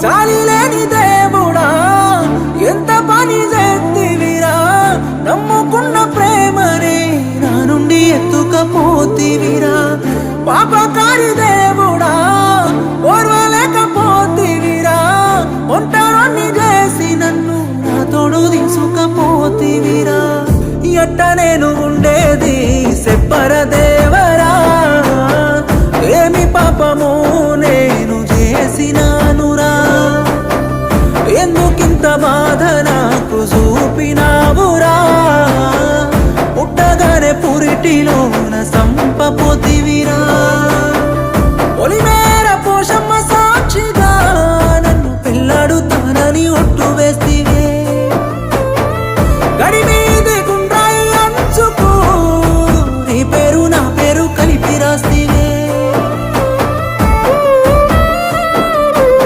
చాలి లేని దేవుడా ఎంత పని చేతివిరా నమ్ముకున్న ప్రేమనే నా నుండి ఎత్తుకపోతివిరా పాపకారి దేవుడా ఓర్వలేకపోతివిరా ఒంటరిని చేసి నన్ను నా తోడు తీసుకపోతివిరా ఎట్ట నేను ఉండేది చెప్పర దేవరా ఏమి పాపము నేను చేసినానురా ఎందుకింత బాధ నాకు చూపినావురా పుట్టగానే పురిటిలోన